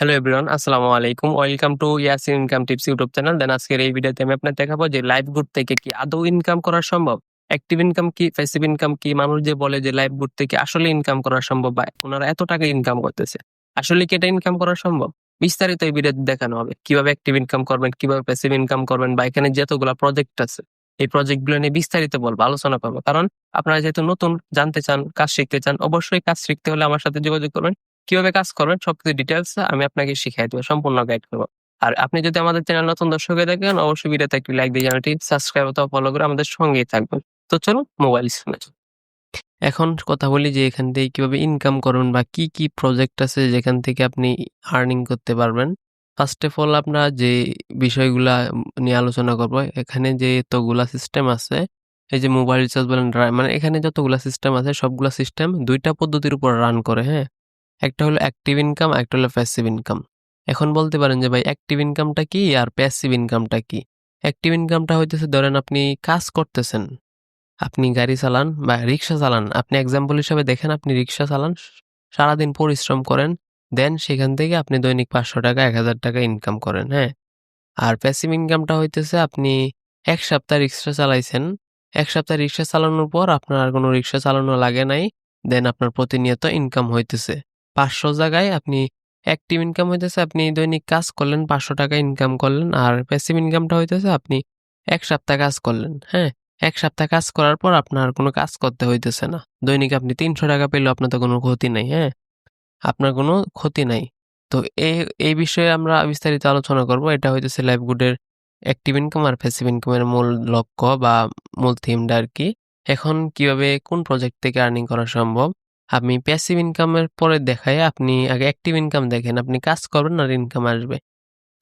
Hello everyone, আসসালামু আলাইকুম। Welcome to Yasin income tips YouTube channel. আজকের এই ভিডিওতে আমি আপনাদের দেখাবো যে লাইভগুড থেকে কি আদৌ ইনকাম করা সম্ভব? অ্যাক্টিভ ইনকাম কি, প্যাসিভ ইনকাম কি? মানুষ যে বলে যে লাইভগুড থেকে আসলে ইনকাম করা সম্ভব বা ওনারা এত টাকা ইনকাম করতেছে, আসলে কি এটা ইনকাম করা সম্ভব? বিস্তারিত এই ভিডিওতে দেখানো হবে। কিভাবে অ্যাক্টিভ ইনকাম করবেন, কিভাবে প্যাসিভ ইনকাম করবেন, বা এখানে যতগুলা প্রজেক্ট আছে এই প্রজেক্টগুলো নিয়ে বিস্তারিত বলবো, আলোচনা করবো। কারণ আপনারা যেহেতু নতুন জানতে চান, কাজ শিখতে চান, অবশ্যই কাজ শিখতে হলে আমার সাথে যোগাযোগ করবেন। কিভাবে কাজ করবেন সবকিছু ডিটেইলস আমি আপনাকে শিখাই দেব, সম্পূর্ণ গাইড করব। আর আপনি যদি আমাদের চ্যানেল নতুন দর্শক হয়ে থাকেন, অবশ্যই ভিডিওতে একটি লাইক দিয়ে চ্যানেলটি সাবস্ক্রাইব অথবা ফলো করে আমাদের সঙ্গেই থাকবেন। তো চলুন মোবাইল স্ক্রিনে চলুন। এখন কথা বলি যে এখান থেকে কিভাবে ইনকাম করবেন বা কি কি প্রজেক্ট আছে যেখান থেকে আপনি আর্নিং করতে পারবেন। ফার্স্ট অফ অল আমরা যে বিষয়গুলা নিয়ে আলোচনা করব, এখানে যে এতগুলা সিস্টেম আছে, এই যে মোবাইল রিচার্জ বলেন, মানে এখানে যতগুলা সিস্টেম আছে সবগুলা সিস্টেম দুইটা পদ্ধতির উপর রান করে। হ্যাঁ, একটা হলো অ্যাক্টিভ ইনকাম, একটা হলো প্যাসিভ ইনকাম। এখন বলতে পারেন যে ভাই অ্যাক্টিভ ইনকামটা কি আর প্যাসিভ ইনকামটা কি? অ্যাক্টিভ ইনকামটা হইতেছে, ধরেন আপনি কাজ করতেছেন, আপনি গাড়ি চালান বা রিক্সা চালান। আপনি এক্সাম্পল হিসাবে দেখেন, আপনি রিক্সা চালান, সারাদিন পরিশ্রম করেন, দেন সেখান থেকে আপনি দৈনিক 500 টাকা 1000 টাকা ইনকাম করেন। হ্যাঁ, আর প্যাসিভ ইনকামটা হইতেছে আপনি 1 সপ্তাহ রিক্সা চালাইছেন, 1 সপ্তাহ রিক্সা চালানোর পর আপনার আর কোনো রিক্সা চালানো লাগে নাই, দেন আপনার প্রতিনিয়ত ইনকাম হইতেছে 500 জায়গায়। আপনি অ্যাক্টিভ ইনকাম হইতেছে আপনি দৈনিক কাজ করলেন, 500 টাকা ইনকাম করলেন। আর প্যাসিভ ইনকামটা হইতেছে আপনি 1 সপ্তাহ কাজ করলেন। হ্যাঁ, 1 সপ্তাহ কাজ করার পর আপনার কোনো কাজ করতে হইতেছে না, দৈনিক আপনি 300 টাকা পেলেও আপনার তো কোনো ক্ষতি নাই। হ্যাঁ, আপনার কোনো ক্ষতি নাই। তো এই বিষয়ে আমরা বিস্তারিত আলোচনা করব। এটা হইতেছে লাইভগুডের অ্যাক্টিভ ইনকাম আর প্যাসিভ ইনকামের মূল লক্ষ্য বা মূল থিমটা আরকি। এখন কিভাবে কোন প্রজেক্ট থেকে আর্নিং করা সম্ভব? আমি প্যাসিভ ইনকামের পরে দেখাই, আপনি আগে অ্যাক্টিভ ইনকাম দেখেন। আপনি কাজ করবেন আর ইনকাম আসবে।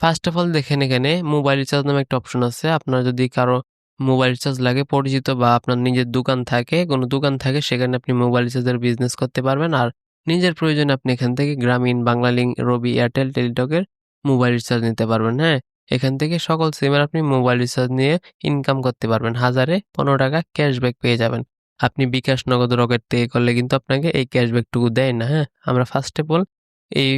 ফার্স্ট অফ অল দেখেন, এখানে মোবাইল রিচার্জ নামে একটা অপশন আছে। আপনার যদি কারো মোবাইল রিচার্জ লাগে, পরিচিত বা আপনার নিজের দোকান থাকে, কোনো দোকান থাকে, সেখানে আপনি মোবাইল রিচার্জের বিজনেস করতে পারবেন। আর নিজের প্রয়োজনে আপনি এখান থেকে গ্রামীণ, বাংলালিংক, রবি, এয়ারটেল, টেলিটকের মোবাইল রিচার্জ নিতে পারবেন। হ্যাঁ, এখান থেকে সকল সিমের আপনি মোবাইল রিচার্জ নিয়ে ইনকাম করতে পারবেন। 1015 টাকা ক্যাশব্যাক পেয়ে যাবেন। আপনি বিকাশ, নগদ, রকেট থেকে করলে কিন্তু আপনাকে এই ক্যাশব্যাকটুকু দেয় না। হ্যাঁ, আমরা ফার্স্ট অফ অল এই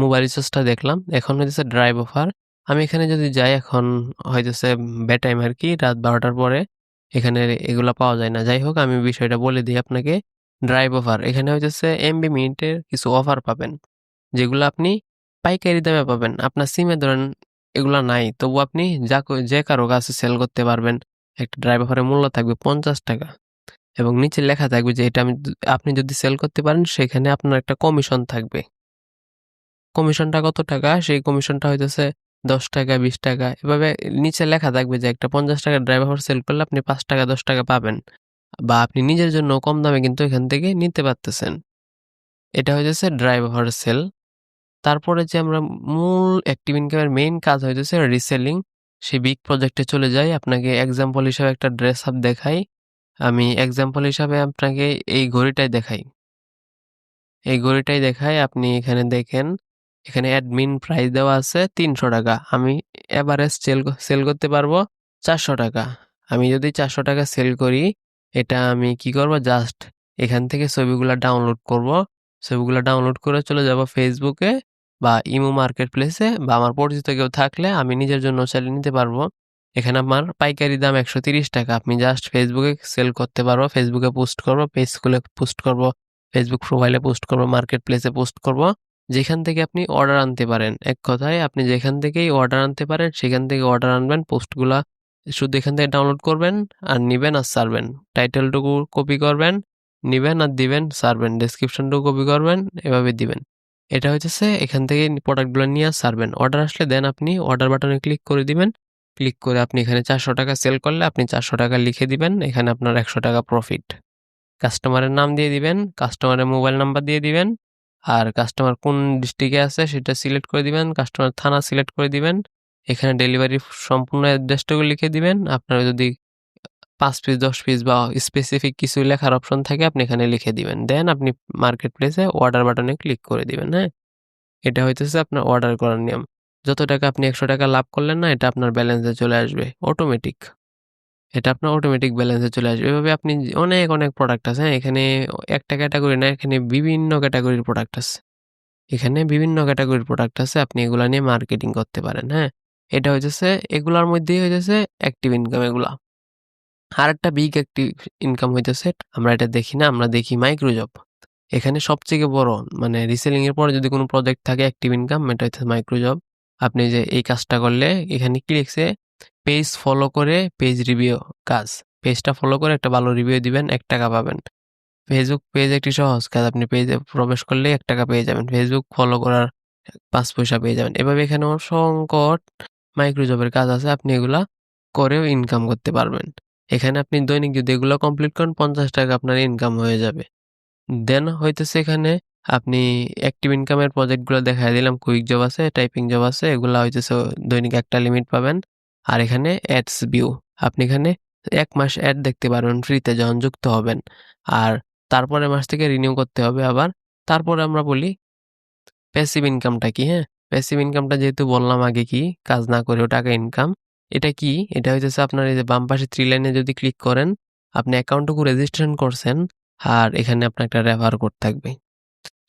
মোবাইল রিচার্জটা দেখলাম। এখন হইতেছে ড্রাইভ অফার। আমি এখানে যদি যাই, এখন হইতেছে বে টাইম আরকি, রাত 12টার পরে এখানে এগুলা পাওয়া যায় না। যাই হোক, আমি বিষয়টা বলে দিই আপনাকে। ড্রাইভ অফার, এখানে হইতেছে এমবি মিনিটের কিছু অফার পাবেন, যেগুলো আপনি পাইকারি দামে পাবেন। আপনার সিমে ধরেন এগুলা নাই, তবু আপনি যে কারো কাছে সেল করতে পারবেন। একটা ড্রাইভ অফারের মূল্য থাকবে 50 টাকা এবং নিচে লেখা থাকবে যে এটা আপনি যদি সেল করতে পারেন সেখানে আপনার একটা কমিশন থাকবে। কমিশনটা কত টাকা? সেই কমিশনটা হইতেছে 10 টাকা, 20 টাকা, এভাবে নিচে লেখা থাকবে যে একটা 50 টাকার ড্রাইভার সেল করলে আপনি 5 টাকা, 10 টাকা পাবেন। বা আপনি নিজের জন্য কম দামে কিন্তু এখান থেকে নিতে পারতেছেন। এটা হইতেছে ড্রাইভার সেল। তারপরে যে আমরা মূল অ্যাক্টিভ ইনকামের মেইন কাজ হইতেছে রিসেলিং। সেই বিগ প্রজেক্টে চলে যাই। আপনাকে এক্সাম্পল হিসাবে একটা ড্রেস আপ দেখাই। আমি এক্সাম্পল হিসাবে আপনাকে এই ঘড়িটাই দেখাই। আপনি এখানে দেখেন, এখানে অ্যাডমিন প্রাইস দেওয়া আছে 300 টাকা। আমি এভারেজ সেল করতে পারবো 400 টাকা। আমি যদি 400 টাকা সেল করি, এটা আমি কি করব, জাস্ট এখান থেকে ছবিগুলা ডাউনলোড করব। ছবিগুলা ডাউনলোড করে চলে যাব ফেসবুকে বা ইমো মার্কেট প্লেসে, বা আমার পরিচিত কেউ থাকলে আমি নিজের জন্য চালিয়ে নিতে পারবো। এখানে আমার পাইকারি দাম 130 টাকা। আপনি জাস্ট ফেসবুকে সেল করতে পারবো, ফেসবুকে পোস্ট করবো, পেজ খুলে পোস্ট করবো, ফেসবুক প্রোফাইলে পোস্ট করবো, মার্কেট প্লেসে পোস্ট করবো, যেখান থেকে আপনি অর্ডার আনতে পারেন। এক কথায় আপনি যেখান থেকেই অর্ডার আনতে পারেন সেখান থেকে অর্ডার আনবেন। পোস্টগুলা শুধু এখান থেকে ডাউনলোড করবেন আর নিবেন আর ছাড়বেন। টাইটেলটুকু কপি করবেন, নিবেন আর দিবেন, ছাড়বেন। ডেসক্রিপশনটুকু কপি করবেন, এভাবে দিবেন। এটা হচ্ছে এখান থেকে প্রোডাক্টগুলো নিয়ে ছাড়বেন। অর্ডার আসলে দেন আপনি অর্ডার বাটনে ক্লিক করে দিবেন। ক্লিক করে আপনি এখানে 400 টাকা সেল করলে আপনি 400 টাকা লিখে দিবেন। এখানে আপনার 100 টাকা প্রফিট। কাস্টমারের নাম দিয়ে দিবেন, কাস্টমারের মোবাইল নাম্বার দিয়ে দিবেন, আর কাস্টমার কোন ডিস্ট্রিক্টে আছে সেটা সিলেক্ট করে দিবেন, কাস্টমার থানা সিলেক্ট করে দিবেন। এখানে ডেলিভারি সম্পূর্ণ অ্যাড্রেসটুকু লিখে দিবেন। আপনার যদি 5 পিস 10 পিস বা স্পেসিফিক কিছু লেখার অপশন থাকে আপনি এখানে লিখে দিবেন। দেন আপনি মার্কেট প্লেসে অর্ডার বাটনে ক্লিক করে দিবেন। হ্যাঁ, এটা হইতেছে আপনার অর্ডার করার নিয়ম। যত টাকা আপনি 100 টাকা লাভ করলেন না, এটা আপনার ব্যালেন্সে চলে আসবে অটোমেটিক। এটা আপনার অটোমেটিক ব্যালেন্সে চলে আসবে। এভাবে আপনি অনেক প্রোডাক্ট আছে। হ্যাঁ, এখানে একটা ক্যাটাগরি না, এখানে বিভিন্ন ক্যাটাগরির প্রোডাক্ট আছে। এখানে বিভিন্ন ক্যাটাগরির প্রোডাক্ট আছে, আপনি এগুলা নিয়ে মার্কেটিং করতে পারেন, হ্যাঁ? এটা হইতেছে এগুলার মধ্যেই হইতেছে অ্যাক্টিভ ইনকাম এগুলা। আরেকটা বিগ অ্যাক্টিভ ইনকাম হইতেছে, আমরা এটা দেখি না, আমরা দেখি মাইক্রোজব। এখানে সবথেকে বড় মানে রিসেলিং এর পরে যদি কোনো প্রজেক্ট থাকে অ্যাক্টিভ ইনকাম, এটা হচ্ছে মাইক্রোজব। আপনি যে এই কাজটা করলে এখানে কি লিখছে, পেজ ফলো করে পেজ রিভিউ কাজ। পেজটা ফলো করে একটা ভালো রিভিউ দিবেন, 1 টাকা পাবেন। ফেসবুক পেজ একটি সহজ কাজ, আপনি পেজে প্রবেশ করলে 1 টাকা পেয়ে যাবেন। ফেসবুক ফলো করার 5 পয়সা পেয়ে যাবেন। এভাবে এখানে অসংখ্য মাইক্রোজবের কাজ আছে, আপনি এগুলা করেও ইনকাম করতে পারবেন। এখানে আপনি দৈনিক যদি এগুলো কমপ্লিট করেন 50 টাকা আপনার ইনকাম হয়ে যাবে। দেন হইতেছে এখানে আপনি অ্যাক্টিভ ইনকামের প্রজেক্টগুলো দেখায় দিলাম, কুইক জব আছে, টাইপিং জব আছে, এগুলা হইতেছে দৈনিক একটা লিমিট পাবেন। আর এখানে অ্যাডস ভিউ, আপনি এখানে 1 মাস অ্যাড দেখতে পারবেন ফ্রিতে যখন যুক্ত হবেন। আর তারপরের মাস থেকে রিনিউ করতে হবে আবার। তারপরে আমরা বলি প্যাসিভ ইনকামটা কি, হ্যাঁ? প্যাসিভ ইনকামটা যেহেতু বললাম আগে কি, কাজ না করেও টাকা ইনকাম। এটা কি? এটা হইতেছে আপনার এই যে বাম পাশে 3 লাইনে যদি ক্লিক করেন, আপনি অ্যাকাউন্টটুকু রেজিস্ট্রেশন করছেন, আর এখানে আপনার একটা রেফার কোড থাকবে।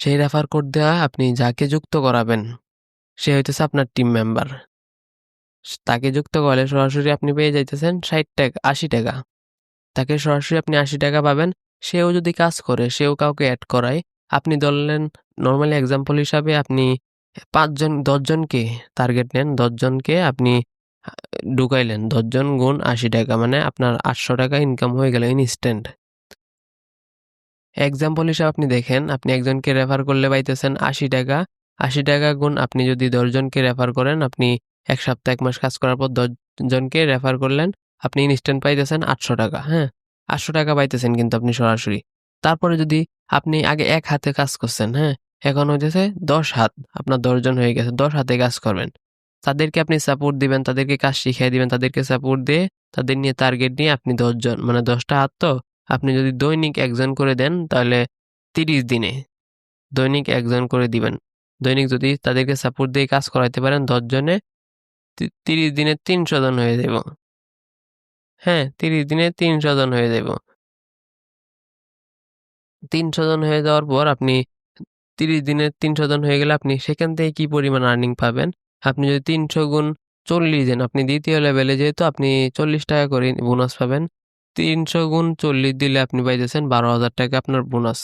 সেই রেফার কোড দেওয়া আপনি যাকে যুক্ত করাবেন, সে হইতেছে আপনার টিম মেম্বার। তাকে যুক্ত করলে সরাসরি আপনি পেয়ে যাইতেছেন 60 টাকা, 80 টাকা। তাকে সরাসরি আপনি 80 টাকা পাবেন। সেও যদি কাজ করে, সেও কাউকে এড করায়, আপনি ধরলেন নরমালি এক্সাম্পল হিসাবে আপনি 5 জন 10 জনকে টার্গেট নেন, 10 জনকে আপনি ঢুকাইলেন। 10 জন গুণ 80 টাকা মানে আপনার 800 টাকা ইনকাম হয়ে গেল ইনস্ট্যান্ট। এক্সাম্পল হিসাবে আপনি দেখেন, আপনি একজনকে রেফার করলে পাইতেছেন 80 টাকা। 80 টাকা গুণ আপনি যদি 10 জনকে রেফার করেন, আপনি 1 সপ্তাহ 1 মাস কাজ করার পর 10 জনকে রেফার করলেন, আপনি ইনস্ট্যান্ট পাইতেছেন 800 টাকা, হ্যাঁ? 800 টাকা পাইতেছেন কিন্তু আপনি সরাসরি। তারপরে যদি আপনি আগে 1 হাতে কাজ করছেন, হ্যাঁ? এখন হইতেছে 10 হাত, আপনার 10 জন হয়ে গেছে, 10 হাতে কাজ করবেন। তাদেরকে আপনি সাপোর্ট দিবেন, তাদেরকে কাজ শিখাই দিবেন, তাদেরকে সাপোর্ট দিয়ে, তাদের নিয়ে টার্গেট নিয়ে আপনি 10 জন মানে 10 টা হাত তো, আপনি যদি দৈনিক 1 জন করে দেন তাহলে 30 দিনে দৈনিক 1 জন করে দিবেন। দৈনিক যদি তাদেরকে সাপোর্ট দিয়ে কাজ করাইতে পারেন 10 জনে, 30 দিনে 300 জন হয়ে যাইব। হ্যাঁ, 30 দিনে 300 জন হয়ে যাইব। 300 জন হয়ে যাওয়ার পর আপনি 30 দিনে 300 জন হয়ে গেলে আপনি সেখান থেকে কি পরিমাণ আর্নিং পাবেন? আপনি যদি 300 গুণ 40 দেন, আপনি দ্বিতীয় লেভেলে যেহেতু আপনি 40 টাকা করে বোনাস পাবেন। 300 গুণ 40 দিলে আপনি পাইতেছেন 12,000 টাকা আপনার বোনাস।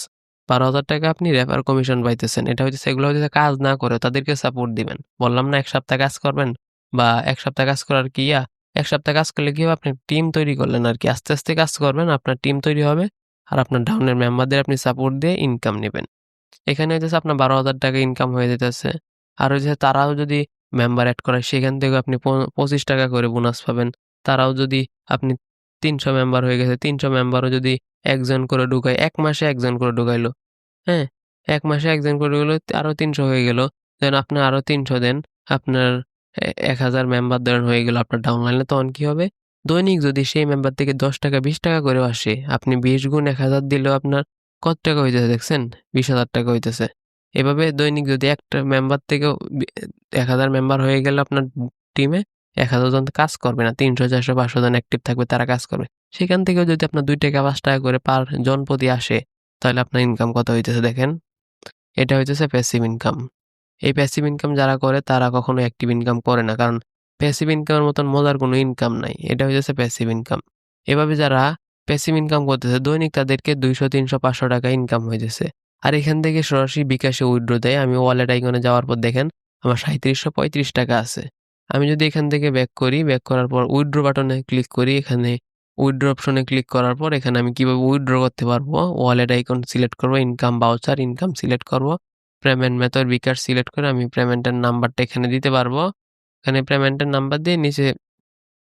12,000 টাকা আপনি রেফার কমিশন পাইতেছেন। এটা হইতেছে এগুলো হইতেছে কাজ না করে তাদেরকে সাপোর্ট দিবেন। বললাম না 1 সপ্তাহ কাজ করবেন বা 1 সপ্তাহ কাজ করার কি 1 সপ্তাহ কাজ করলে কি হবে, আপনি টিম তৈরি করলেন আরকি। আস্তে, আস্তে কাজ করবেন, আপনার টিম তৈরি হবে। আর আপনার ডাউনের মেম্বারদের আপনি সাপোর্ট দিয়ে ইনকাম নিবেন। এখানে হইতেছে আপনার 12,000 টাকা ইনকাম হয়ে যাইতেছে। আর হইছে তারাও যদি মেম্বার এড করায় সেখান থেকেও আপনি 25 টাকা করে বোনাস পাবেন। তারাও যদি আপনি 300 মেম্বার হয়ে গেছে, 300 মেম্বারও যদি 1 জন করে ঢুকায়, 1 মাসে 1 জন করে ঢুকাইলো। হ্যাঁ? 1 মাসে 1 জন করে ঢুকাইলো, আরো 300 হয়ে গেল। দেন আপনি আরো 300 দেন। আপনার 1000 মেম্বার ধরেন হয়ে গেল আপনার ডাউনলাইনে। তখন কি হবে? দৈনিক যদি সেই মেম্বার থেকে 10 টাকা 20 টাকা করেও আসে, আপনি 20 গুণ 1000 দিলেও আপনার কত টাকা হইতেছে দেখছেন? 20,000 টাকা হইতেছে। এভাবে দৈনিক যদি একটা মেম্বার থেকেও 1000 মেম্বার হয়ে গেলে আপনার টিমে 1000 জন কাজ করবে না। 300, 400, 500 জন অ্যাক্টিভ থাকবে, তারা কাজ করবে। সেখান থেকেও যদি আপনার 2 টাকা 5 টাকা করে পার জন প্রতি আসে, তাহলে আপনার ইনকাম কত হইতেছে দেখেন? এটা হইতেছে প্যাসিভ ইনকাম। এই প্যাসিভ ইনকাম যারা করে তারা কখনো অ্যাক্টিভ ইনকাম করে না। কারণ প্যাসিভ ইনকামের মতন মজার কোনো ইনকাম নাই। এটা হইতেছে প্যাসিভ ইনকাম। এভাবে যারা প্যাসিভ ইনকাম করতেছে দৈনিক তাদেরকে 200, 300, 500 টাকা ইনকাম হইতেছে। আর এখান থেকে সরাসরি বিকাশে উইথড্র দেয়। আমি ওয়ালেট আইকনে যাওয়ার পর দেখেন আমার 3735 টাকা আছে। আমি যদি এখান থেকে ব্যাক করি, ব্যাক করার পর উইথড্র বাটনে ক্লিক করি, এখানে উইথড্র অপশনে ক্লিক করার পর এখানে আমি কিভাবে উইথড্র করতে পারবো, ওয়ালেট আইকন সিলেক্ট করব, ইনকাম ভাউচার, ইনকাম সিলেক্ট করব। পেমেন্ট মেথড বিকাশ সিলেক্ট করে আমি পেমেন্টের নাম্বারটা এখানে দিতে পারবো। এখানে পেমেন্টের নাম্বার দিয়ে নিচে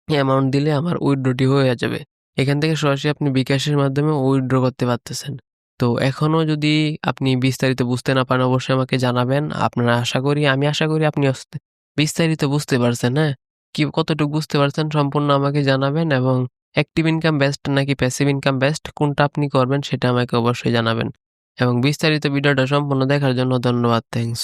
অ্যামাউন্ট দিলে আমার উইথড্রটি হয়ে যাবে। এখান থেকে সরাসরি আপনি বিকাশের মাধ্যমে উইথড্র করতে পারতেছেন। তো এখনো যদি আপনি বিস্তারিত বুঝতে না পারেন অবশ্যই আমাকে জানাবেন। আমি আশা করি আপনি বিস্তারিত বুঝতে পারছেন, হ্যাঁ? কি কতটুকু বুঝতে পারছেন সম্পূর্ণ আমাকে জানাবেন, এবং অ্যাক্টিভ ইনকাম বেস্ট নাকি প্যাসিভ ইনকাম বেস্ট কোনটা আপনি করবেন সেটা আমাকে অবশ্যই জানাবেন। এবং বিস্তারিত ভিডিওটা সম্পূর্ণ দেখার জন্য ধন্যবাদ। থ্যাংকস।